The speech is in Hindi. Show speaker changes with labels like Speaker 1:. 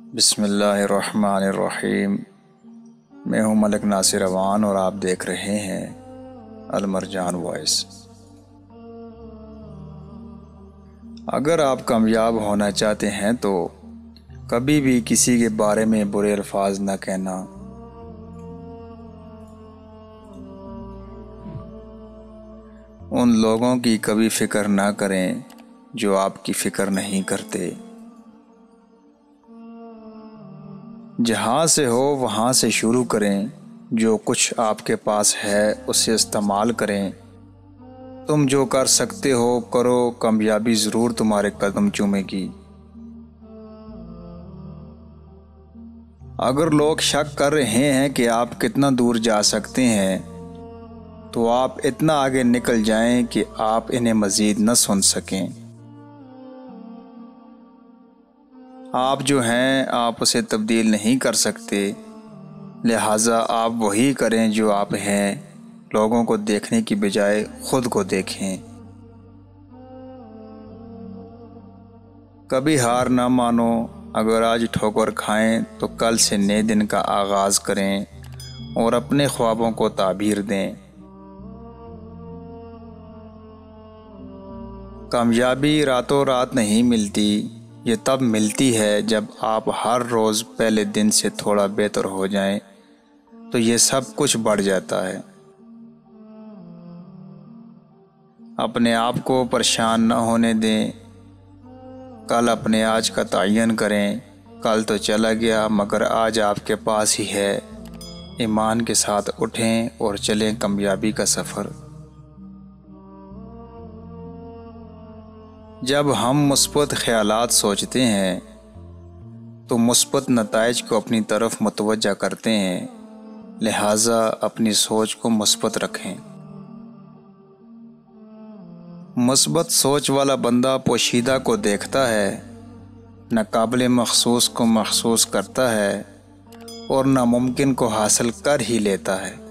Speaker 1: बिस्मिल्लाहिर्रहमानिर्रहीम। मैं हूं मलिक नासिर अवान और आप देख रहे हैं अल मरजान वॉइस। अगर आप कामयाब होना चाहते हैं तो कभी भी किसी के बारे में बुरे अल्फाज न कहना, उन लोगों की कभी फ़िक्र ना करें जो आपकी फ़िक्र नहीं करते। जहाँ से हो वहाँ से शुरू करें, जो कुछ आपके पास है उसे इस्तेमाल करें। तुम जो कर सकते हो करो, कामयाबी ज़रूर तुम्हारे कदम चूमेगी। अगर लोग शक कर रहे हैं कि आप कितना दूर जा सकते हैं, तो आप इतना आगे निकल जाएं कि आप इन्हें मज़ीद न सुन सकें। आप जो हैं आप उसे तब्दील नहीं कर सकते, लिहाजा आप वही करें जो आप हैं। लोगों को देखने की बजाय खुद को देखें। कभी हार ना मानो। अगर आज ठोकर खाएं तो कल से नए दिन का आगाज़ करें और अपने ख्वाबों को ताबीर दें। कामयाबी रातों रात नहीं मिलती, ये तब मिलती है जब आप हर रोज़ पहले दिन से थोड़ा बेहतर हो जाएं, तो ये सब कुछ बढ़ जाता है। अपने आप को परेशान न होने दें। कल अपने आज का तयन करें। कल तो चला गया मगर आज आपके पास ही है। ईमान के साथ उठें और चलें कामयाबी का सफ़र। जब हम मुस्बत ख़यालात सोचते हैं तो मुस्बत नताइज को अपनी तरफ मुतवज्जा करते हैं, लिहाजा अपनी सोच को मुस्बत रखें। मुस्बत सोच वाला बंदा पोशीदा को देखता है, नाकाबिल मखसूस को महसूस करता है और नामुमकिन को हासिल कर ही लेता है।